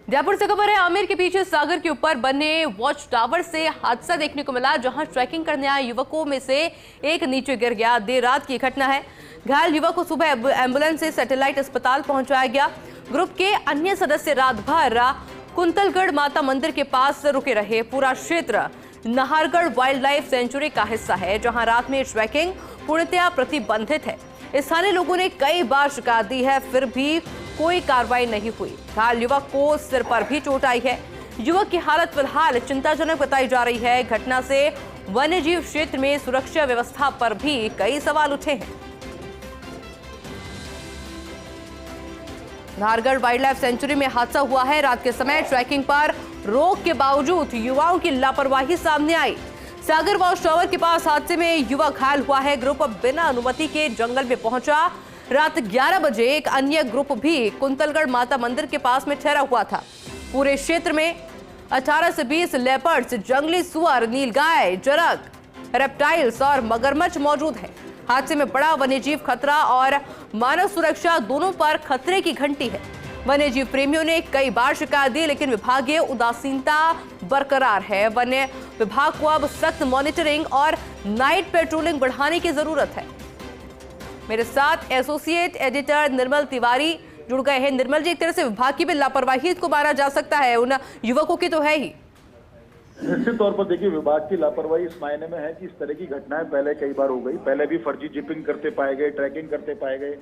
जयपुर से खबर है, आमेर के पीछे सागर के ऊपर बने वॉच टावर से हादसा देखने को मिला, जहां ट्रैकिंग करने आए युवकों में से एक नीचे गिर गया। देर रात की घटना है। घायल युवक को सुबह एम्बुलेंस से सैटेलाइट अस्पताल पहुंचाया गया। ग्रुप के अन्य सदस्य रात भर कुंतलगढ़ माता मंदिर के पास रुके रहे। पूरा क्षेत्र नाहरगढ़ वाइल्ड लाइफ सेंचुरी का हिस्सा है, जहां रात में ट्रैकिंग पूर्णतया प्रतिबंधित है। स्थानीय लोगों ने कई बार शिकायत दी है, फिर भी कोई कार्रवाई नहीं हुई। घायल युवक को सिर पर भी चोट आई है। युवक की हालत फिलहाल चिंताजनक बताई जा रही है। घटना से वन्यजीव क्षेत्र में सुरक्षा व्यवस्था पर भी कई सवाल उठे हैं। नाहरगढ़ वाइल्ड लाइफ सेंचुरी में हादसा हुआ है। रात के समय ट्रैकिंग पर रोक के बावजूद युवाओं की लापरवाही सामने आई। सागर वॉच टावर के पास हादसे में युवक घायल हुआ है। ग्रुप बिना अनुमति के जंगल में पहुंचा। रात 11 बजे एक अन्य ग्रुप भी कुंतलगढ़ माता मंदिर के पास में ठहरा हुआ था। पूरे क्षेत्र में 18 से 20 लेपर्ड्स, जंगली सुअर, नीलगाय, जरग, रेप्टाइल्स और मगरमच्छ मौजूद हैं। हादसे में बड़ा वन्यजीव खतरा और मानव सुरक्षा दोनों पर खतरे की घंटी है। वन्यजीव प्रेमियों ने कई बार शिकायत दी, लेकिन विभागीय उदासीनता बरकरार है। वन्य विभाग को अब सख्त मॉनिटरिंग और नाइट पेट्रोलिंग बढ़ाने की जरूरत है। मेरे साथ एसोसिएट एडिटर निर्मल तिवारी जुड़ गए हैं। निर्मल जी, एक तरह से विभाग की भी लापरवाही को मारा जा सकता है, उन युवकों की तो है ही। निश्चित तौर पर देखिए, विभाग की लापरवाही इस मायने में है कि इस तरह की घटनाएं पहले कई बार हो गई। पहले भी फर्जी जिपिंग करते पाए गए, ट्रैकिंग करते पाए गए,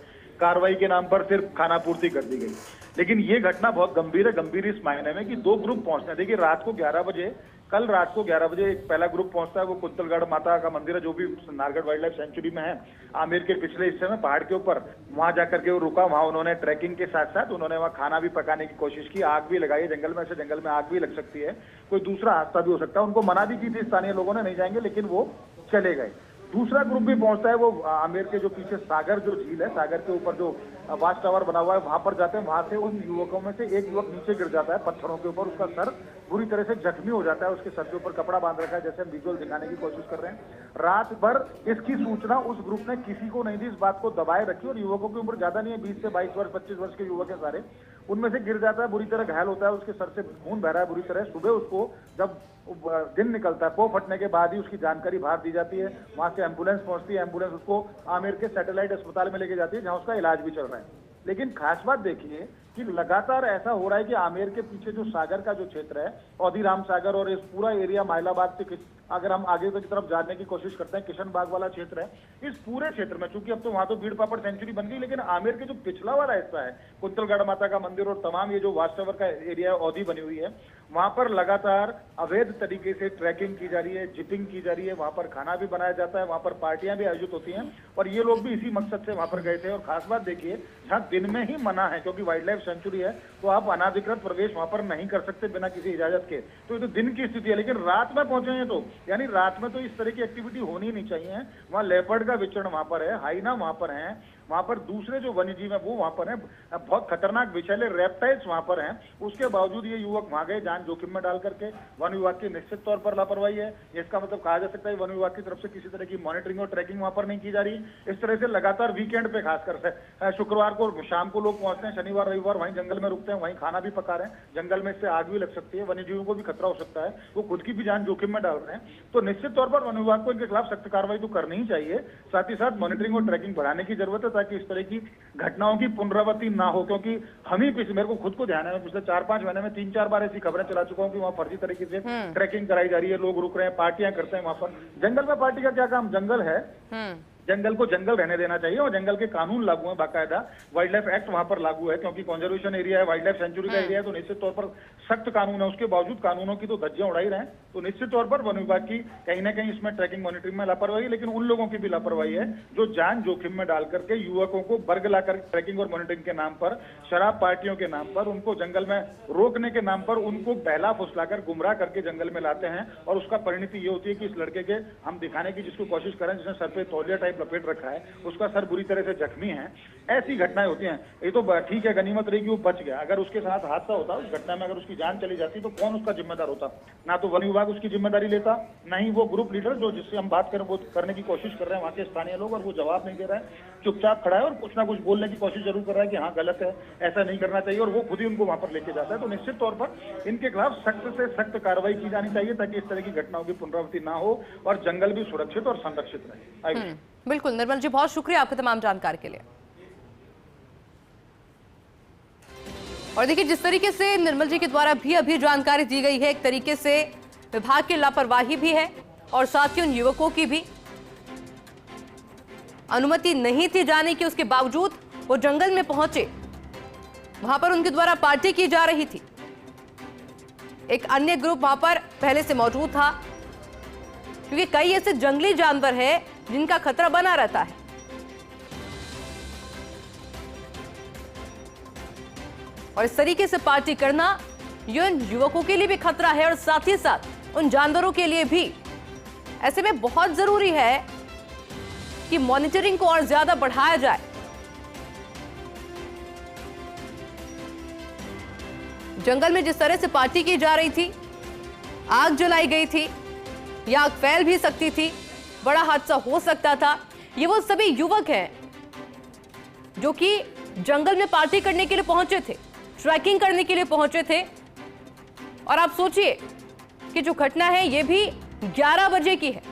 कार्रवाई के नाम पर सिर्फ खानापूर्ति कर दी गई। लेकिन ये घटना बहुत गंभीर है। गंभीर इस मायने में कि 2 ग्रुप पहुंचने, देखिए रात को 11 बजे, कल रात को 11 बजे एक पहला ग्रुप पहुंचता है। वो कुंतलगढ़ माता का मंदिर है, जो भी नाहरगढ़ वाइल्ड लाइफ सेंचुरी में है, आमेर के पिछले हिस्से में, पहाड़ के ऊपर। वहां जाकर के वो रुका। वहां उन्होंने ट्रैकिंग के साथ साथ उन्होंने वहां खाना भी पकाने की कोशिश की, आग भी लगाई। जंगल में से जंगल में आग भी लग सकती है, कोई दूसरा हादसा भी हो सकता है। उनको मना भी की थी स्थानीय लोगों ने, नहीं जाएंगे, लेकिन वो चले गए। दूसरा ग्रुप भी पहुंचता है। वो आमेर के जो पीछे सागर जो झील है, सागर के ऊपर जो वॉच टावर बना हुआ है, वहां पर जाते हैं। वहां से उन युवकों में से एक युवक नीचे गिर जाता है पत्थरों के ऊपर। उसका सर बुरी तरह से जख्मी हो जाता है। उसके सर के ऊपर कपड़ा बांध रखा है, जैसे हम विजुअल दिखाने की कोशिश कर रहे हैं। रात भर इसकी सूचना उस ग्रुप ने किसी को नहीं दी, इस बात को दबाए रखी। और युवकों की उम्र ज्यादा नहीं है, 20 से 22 वर्ष, 25 वर्ष के युवक है सारे। उनमें से गिर जाता है, बुरी तरह घायल होता है, उसके सर से खून बह रहा है बुरी तरह। सुबह उसको जब दिन निकलता है, पो फटने के बाद ही उसकी जानकारी बाहर दी जाती है। वहां से एम्बुलेंस पहुंचती है। एम्बुलेंस उसको आमेर के सैटेलाइट अस्पताल में लेके जाती है, जहां उसका इलाज भी चल रहा है। लेकिन खास बात देखिए कि लगातार ऐसा हो रहा है कि आमेर के पीछे जो सागर का जो क्षेत्र है, औधीराम सागर, और इस पूरा एरिया माइलाबाद से अगर हम आगे की तरफ जाने की कोशिश करते हैं, किशन बाग वाला क्षेत्र है, इस पूरे क्षेत्र में, चूंकि अब तो वहां तो भीड़ पापड़ सेंचुरी बन गई, लेकिन आमेर के जो पिछला वाला हिस्सा है, कुंतलगढ़ माता का मंदिर और तमाम ये जो वॉच टावर का एरिया है, औधी बनी हुई है, वहां पर लगातार अवैध तरीके से ट्रैकिंग की जा रही है, जिपिंग की जा रही है। वहां पर खाना भी बनाया जाता है, वहां पर पार्टियां भी आयोजित होती हैं, और ये लोग भी इसी मकसद से वहां पर गए थे। और खास बात देखिए, जहां दिन में ही मना है, क्योंकि वाइल्ड लाइफ सेंचुरी है, तो आप अनाधिकृत प्रवेश वहां पर नहीं कर सकते बिना किसी इजाजत के। तो ये तो दिन की स्थिति है, लेकिन रात में पहुंचे हैं तो, यानी रात में तो इस तरह की एक्टिविटी होनी नहीं चाहिए। वहां लेपर्ड का विचरण वहां पर है, हाइना वहां पर है, वहां पर दूसरे जो वन्यजीव है वो वहां पर है, बहुत खतरनाक विषैले रेप्टाइल्स वहां पर हैं। उसके बावजूद ये युवक वहां गए, जान जोखिम में डाल करके। वन विभाग की निश्चित तौर पर लापरवाही है। इसका मतलब कहा जा सकता है वन विभाग की तरफ से किसी तरह की मॉनिटरिंग और ट्रैकिंग वहां पर नहीं की जा रही। इस तरह से लगातार वीकेंड पे, खासकर शुक्रवार को शाम को लोग पहुंचते हैं, शनिवार रविवार वहीं जंगल में रुकते हैं, वहीं खाना भी पका रहे हैं। जंगल में इससे आग भी लग सकती है, वन्यजीवों को भी खतरा हो सकता है, वो खुद की भी जान जोखिम में डाल रहे हैं। तो निश्चित तौर पर वन विभाग को इनके खिलाफ सख्त कार्रवाई तो करनी ही चाहिए। साथ ही साथ मॉनिटरिंग और ट्रैकिंग बढ़ाने की जरूरत है, ताकि इस तरह की घटनाओं की पुनरावृत्ति ना हो। क्योंकि हम ही मेरे को खुद को ध्यान है, पिछले 4-5 महीने में 3-4 बार ऐसी खबरें चला चुका हूं कि वहां फर्जी तरीके से ट्रैकिंग कराई जा रही है, लोग रुक रहे हैं, पार्टियां करते हैं वहां पर। जंगल में पार्टी का क्या काम? जंगल है, जंगल को जंगल रहने देना चाहिए, और जंगल के कानून लागू हैं, बाकायदा वाइल्ड लाइफ एक्ट वहां पर लागू है, क्योंकि कंजर्वेशन एरिया है, वाइल्ड लाइफ सेंचुरी का एरिया है, तो निश्चित तौर पर सख्त कानून है। उसके बावजूद कानूनों की तो धज्जियां उड़ाई रहे हैं। तो निश्चित तौर पर वन विभाग की कहीं ना कहीं इसमें ट्रैकिंग मॉनिटरिंग में लापरवाही, लेकिन उन लोगों की भी लापरवाही है जो जान जोखिम में डाल करके युवकों को बर्ग लाकर ट्रैकिंग और मॉनिटरिंग के नाम पर, शराब पार्टियों के नाम पर, उनको जंगल में रोकने के नाम पर उनको बहला फुसलाकर गुमराह करके जंगल में लाते हैं। और उसका परिणति ये होती है कि इस लड़के के हम दिखाने की जिसको कोशिश करें, जिसने सर पे तौलिया टाइप बैग लपेट रखा है, उसका सर बुरी तरह से जख्मी है। ऐसी घटनाएं होती हैं। ये तो ठीक है, गनीमत रही कि वो बच गया। अगर उसके साथ हादसा होता, उस घटना में अगर उसकी जान चली जाती तो कौन उसका जिम्मेदार होता? ना तो वन विभाग उसकी जिम्मेदारी लेता, ना ही वो ग्रुप लीडर जो जिससे हम बात करें वो करने की कोशिश कर रहे हैं वहाँ के स्थानीय लोग, और वो जवाब नहीं दे रहा है, चुपचाप खड़ा है और कुछ ना कुछ बोलने की कोशिश जरूर कर रहा है कि हाँ गलत है, ऐसा नहीं करना चाहिए, और वो खुद ही उनको वहां पर लेके जाता है। तो निश्चित तौर पर इनके खिलाफ सख्त से सख्त कार्रवाई की जानी चाहिए ताकि इस तरह की घटनाओं की पुनरावृत्ति ना हो और जंगल भी सुरक्षित और संरक्षित रहे। बिल्कुल निर्मल जी, बहुत शुक्रिया आपके तमाम जानकारी के लिए। और देखिए, जिस तरीके से निर्मल जी के द्वारा भी अभी जानकारी दी गई है, एक तरीके से विभाग की लापरवाही भी है और साथ ही उन युवकों की भी अनुमति नहीं थी जाने की, उसके बावजूद वो जंगल में पहुंचे। वहां पर उनके द्वारा पार्टी की जा रही थी। एक अन्य ग्रुप वहां पर पहले से मौजूद था, क्योंकि कई ऐसे जंगली जानवर हैं जिनका खतरा बना रहता है। और इस तरीके से पार्टी करना ये उन युवकों के लिए भी खतरा है और साथ ही साथ उन जानवरों के लिए भी। ऐसे में बहुत जरूरी है कि मॉनिटरिंग को और ज्यादा बढ़ाया जाए। जंगल में जिस तरह से पार्टी की जा रही थी, आग जलाई गई थी, यह आग फैल भी सकती थी, बड़ा हादसा हो सकता था। ये वो सभी युवक हैं जो कि जंगल में पार्टी करने के लिए पहुंचे थे, ट्रैकिंग करने के लिए पहुंचे थे। और आप सोचिए कि जो घटना है ये भी 11 बजे की है।